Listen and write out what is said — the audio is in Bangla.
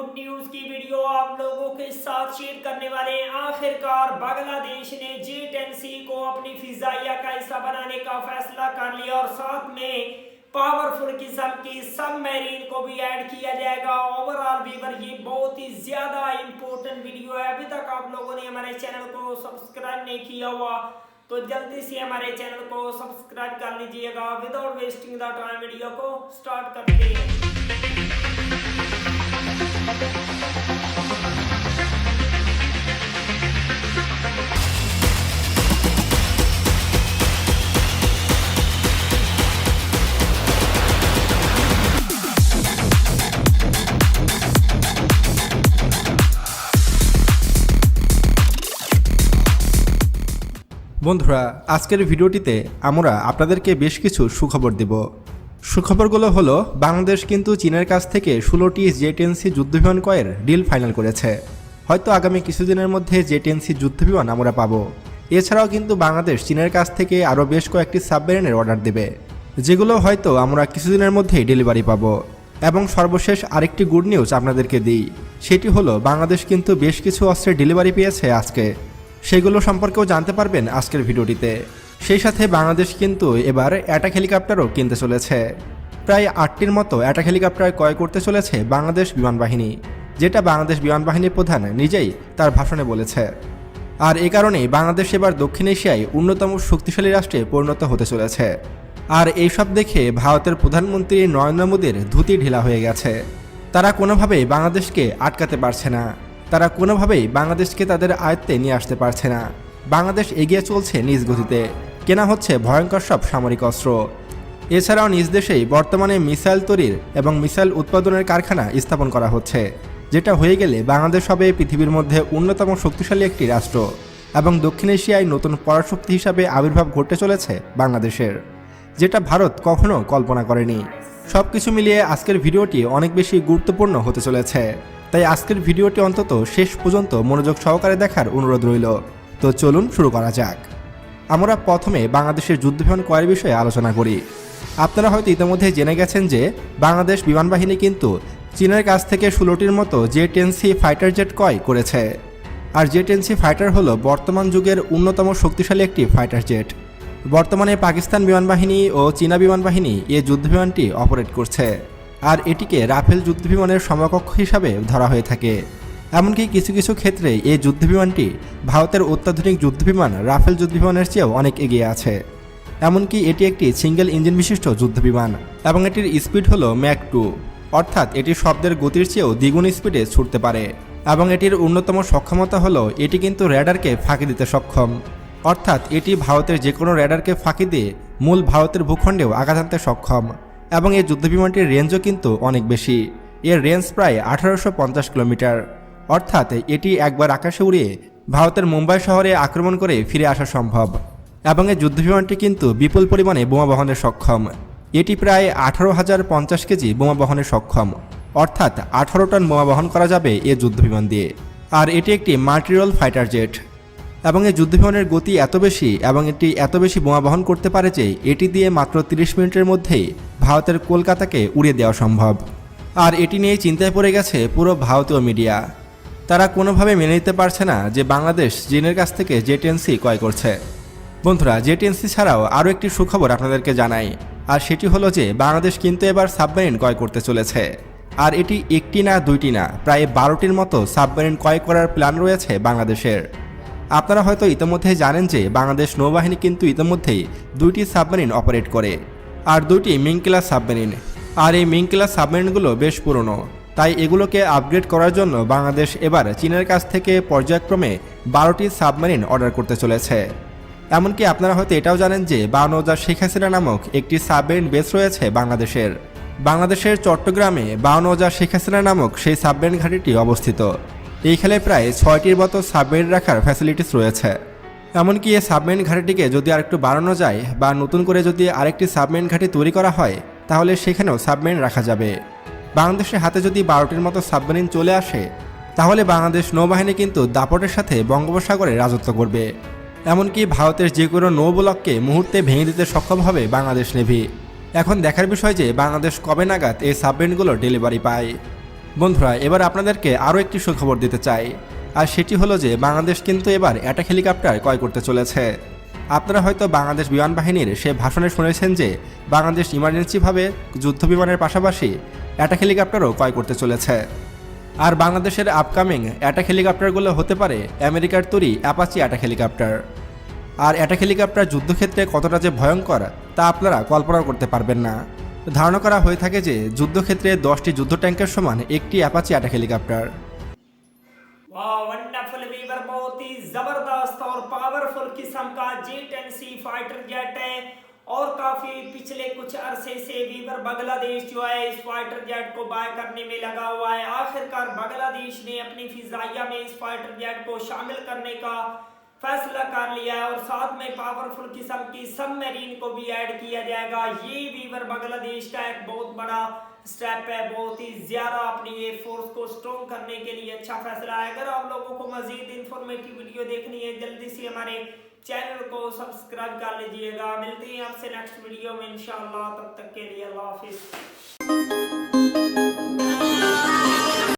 गुड न्यूज की वीडियो आप लोगों के साथ शेयर करने वाले हैं। आखिरकार बांग्लादेश ने J-10C को अपनी फिजाइया का हिस्सा बनाने का फैसला कर लिया और साथ में पावरफुल किस्म की सबमरीन को भी ऐड किया जाएगा। ओवरऑल व्यूअर ये बहुत ही ज्यादा इंपॉर्टेंट वीडियो है। अभी तक आप लोगों ने हमारे चैनल को सब्सक्राइब नहीं किया हुआ तो जल्दी से हमारे चैनल को सब्सक्राइब कर लीजिएगा। Without wasting the time video को स्टार्ट करते हैं। বন্ধুরা, আজকের ভিডিওটিতে আমরা আপনাদেরকে বেশ কিছু সুখবর দেব। সুখবরগুলো হলো বাংলাদেশ কিন্তু চীনের কাছ থেকে 16টি J-10C যুদ্ধবিমান ক্রয়ের ডিল ফাইনাল করেছে। হয়তো আগামী কিছুদিনের মধ্যে J-10C যুদ্ধবিমান আমরা পাবো। এছাড়াও কিন্তু বাংলাদেশ চীনের কাছ থেকে আরও বেশ কয়েকটি সাবমেরিনের অর্ডার দেবে, যেগুলো হয়তো আমরা কিছুদিনের মধ্যেই ডেলিভারি পাবো। এবং সর্বশেষ আরেকটি গুড নিউজ আপনাদেরকে দিই, সেটি হলো বাংলাদেশ কিন্তু বেশ কিছু অস্ত্রের ডেলিভারি পেয়েছে আজকে। সেগুলো সম্পর্কেও জানতে পারবেন আজকের ভিডিওটিতে। সেই সাথে বাংলাদেশ কিন্তু এবার অ্যাটাক হেলিকপ্টারও কিনতে চলেছে। প্রায় 8টির মতো অ্যাটাক হেলিকপ্টার ক্রয় করতে চলেছে বাংলাদেশ বিমান বাহিনী, যেটা বাংলাদেশ বিমান বাহিনীর প্রধান নিজেই তার ভাষণে বলেছে। আর এ কারণেই বাংলাদেশ এবার দক্ষিণ এশিয়ায় অন্যতম শক্তিশালী রাষ্ট্রে পরিণত হতে চলেছে। আর এইসব দেখে ভারতের প্রধানমন্ত্রী নরেন্দ্র মোদীর ধুতি ঢিলা হয়ে গেছে। তারা কোনোভাবেই বাংলাদেশকে আটকাতে পারছে না, তারা কোনোভাবেই বাংলাদেশকে তাদের আয়ত্তে নিয়ে আসতে পারছে না। বাংলাদেশ এগিয়ে চলছে নিজ গতিতে, কেনা হচ্ছে ভয়ঙ্কর সব সামরিক অস্ত্র। এছাড়াও নিজ দেশেই বর্তমানে মিসাইল তৈরির এবং মিসাইল উৎপাদনের কারখানা স্থাপন করা হচ্ছে, যেটা হয়ে গেলে বাংলাদেশ হবে পৃথিবীর মধ্যে অন্যতম শক্তিশালী একটি রাষ্ট্র এবং দক্ষিণ এশিয়ায় নতুন পরাশক্তি হিসাবে আবির্ভাব ঘটতে চলেছে বাংলাদেশের, যেটা ভারত কখনো কল্পনা করেনি। সব কিছু মিলিয়ে আজকের ভিডিওটি অনেক বেশি গুরুত্বপূর্ণ হতে চলেছে, তাই আজকের ভিডিওটি অন্তত শেষ পর্যন্ত মনোযোগ সহকারে দেখার অনুরোধ রইল। তো চলুন শুরু করা যাক। আমরা প্রথমে বাংলাদেশের যুদ্ধবিমান ক্রয়ের বিষয়ে আলোচনা করি। আপনারা হয়তো ইতিমধ্যে জেনে গেছেন যে বাংলাদেশ বিমান বাহিনী কিন্তু চীনের কাছ থেকে 16টির মতো J-10C ফাইটার জেট ক্রয় করেছে। আর J-10C ফাইটার হলো বর্তমান যুগের অন্যতম শক্তিশালী একটি ফাইটার জেট। বর্তমানে পাকিস্তান বিমান বাহিনী ও চীনা বিমান বাহিনী এই যুদ্ধবিমানটি অপারেট করছে। আর এটিকে রাফেল যুদ্ধবিমানের সমকক্ষ হিসাবে ধরা হয়ে থাকে। এমনকি কিছু কিছু ক্ষেত্রে এই যুদ্ধবিমানটি ভারতের অত্যাধুনিক যুদ্ধবিমান রাফেল যুদ্ধবিমানের চেয়েও অনেক এগিয়ে আছে। এমনকি এটি একটি সিঙ্গেল ইঞ্জিন বিশিষ্ট যুদ্ধবিমান এবং এটির স্পিড হলো ম্যাক 2, অর্থাৎ এটি শব্দের গতির চেয়েও দ্বিগুণ স্পিডে ছুটতে পারে। এবং এটির অন্যতম সক্ষমতা হলো এটি কিন্তু র্যাডারকে ফাঁকি দিতে সক্ষম, অর্থাৎ এটি ভারতের যে কোনো র্যাডারকে ফাঁকি দিয়ে মূল ভারতের ভূখণ্ডেও আঘাত হানতে সক্ষম। এবং এই যুদ্ধবিমানটির রেঞ্জও কিন্তু অনেক বেশি। এর রেঞ্জ প্রায় 1850 কিলোমিটার, অর্থাৎ এটি একবার আকাশে উড়িয়ে ভারতের মুম্বাই শহরে আক্রমণ করে ফিরে আসা সম্ভব। এবং এই যুদ্ধবিমানটি কিন্তু বিপুল পরিমাণে বোমা বহনে সক্ষম। এটি প্রায় 18,050 কেজি বোমা বহনে সক্ষম, অর্থাৎ 18 টন বোমা বহন করা যাবে এই যুদ্ধবিমান দিয়ে। আর এটি একটি মাল্টিরোল ফাইটার জেট। এবং এই যুদ্ধবিমানের গতি এত বেশি এবং এটি এত বেশি বোমা বহন করতে পারে যে এটি দিয়ে মাত্র 30 মিনিটের মধ্যেই ভারতের কলকাতাকে উড়িয়ে দেওয়া সম্ভব। আর এটি নিয়ে চিন্তায় পড়ে গেছে পুরো ভারতীয় মিডিয়া। তারা কোনোভাবে মেনে নিতে পারছে না যে বাংলাদেশ চীনের কাছ থেকে J-10C ক্রয় করছে। বন্ধুরা, J-10C ছাড়াও আরও একটি সুখবর আপনাদেরকে জানাই, আর সেটি হলো যে বাংলাদেশ কিন্তু এবার সাবমেরিন ক্রয় করতে চলেছে। আর এটি একটি না দুইটি না, প্রায় 12টির মতো সাবমেরিন ক্রয় করার প্ল্যান রয়েছে বাংলাদেশের। আপনারা হয়তো ইতিমধ্যে জানেন যে বাংলাদেশ নৌবাহিনী কিন্তু ইতিমধ্যেই 2টি সাবমেরিন অপারেট করে, আর 2টি মিং ক্লাস সাবমেরিন। আর এই মিং ক্লাস সাবমেরিনগুলো বেশ পুরনো, তাই এগুলোকে আপগ্রেড করার জন্য বাংলাদেশ এবার চীনের কাছ থেকে পর্যায়ক্রমে 12টি সাবমেরিন অর্ডার করতে চলেছে। এমনকি আপনারা হয়তো এটাও জানেন যে বানৌজা শেখ হাসিনা নামক একটি সাবমেরিন বেস রয়েছে বাংলাদেশের চট্টগ্রামে বানৌজা শেখ হাসিনা নামক সেই সাবমেরিন ঘাঁটিটি অবস্থিত। এইখানে প্রায় 6টির মতো সাবমেরিন রাখার ফ্যাসিলিটিস রয়েছে। এমনকি এই সাবমেরিন ঘাঁটিটিকে যদি আরেকটু বাড়ানো যায় বা নতুন করে যদি আরেকটি সাবমেরিন ঘাঁটি তৈরি করা হয়, তাহলে সেখানেও সাবমেরিন রাখা যাবে। বাংলাদেশের হাতে যদি 12টির মতো সাবমেরিন চলে আসে, তাহলে বাংলাদেশ নৌবাহিনী কিন্তু দাপটের সাথে বঙ্গোপসাগরে রাজত্ব করবে। এমনকি ভারতের যে কোনো নৌবলককে মুহূর্তে ভেঙে দিতে সক্ষম হবে বাংলাদেশ নেভি। এখন দেখার বিষয় যে বাংলাদেশ কবে নাগাদ এই সাবমেরিনগুলো ডেলিভারি পায়। বন্ধুরা এবার আপনাদেরকে আরও একটি সুখবর দিতে চাই, আর সেটি হলো যে বাংলাদেশ কিন্তু এবার অ্যাটাক হেলিকপ্টার ক্রয় করতে চলেছে। আপনারা হয়তো বাংলাদেশ বিমান বাহিনীর সে ভাষণে শুনেছেন যে বাংলাদেশ ইমার্জেন্সিভাবে যুদ্ধ বিমানের পাশাপাশি অ্যাটাক হেলিকপ্টারও ক্রয় করতে চলেছে। আর বাংলাদেশের আপকামিং অ্যাটাক হেলিকপ্টারগুলো হতে পারে আমেরিকার তৈরি অ্যাপাচি অ্যাটাক হেলিকপ্টার। আর অ্যাটাক হেলিকপ্টার যুদ্ধক্ষেত্রে কতটা যে ভয়ঙ্কর তা আপনারা কল্পনাও করতে পারবেন না। ধারণা করা হয়ে থাকে যে যুদ্ধক্ষেত্রে 10টি যুদ্ধ ট্যাঙ্কের সমান একটি অ্যাপাচি অ্যাটাক হেলিকপ্টার। वाह वंडरफुल वीवर, बहुत ही जबरदस्त और पावरफुल किस्म का J-10C फाइटर जेट है। और काफी पिछले कुछ अरसे से वीवर बांग्लादेश जो है इस फाइटर जेट को बाय करने में लगा हुआ है। आखिरकार बांग्लादेश ने अपनी फिजाइया में इस फाइटर जेट को शामिल करने का फैसला कर लिया है और साथ में पावरफुल किस्म की सबमरीन को भी ऐड किया जाएगा। ये वीवर बांग्लादेश का एक बहुत बड़ा स्टेप है, बहुत ही ज्यादा अपनी एयरफोर्स को स्ट्रॉन्ग करने के लिए अच्छा फैसला है। अगर आप लोगों को मजीद इंफॉर्मेटिव वीडियो देखनी है जल्दी से हमारे चैनल को सब्सक्राइब कर लीजिएगा। मिलते हैं आपसे नेक्स्ट वीडियो में इंशाअल्लाह, तब तक के लिए अल्लाह हाफिज।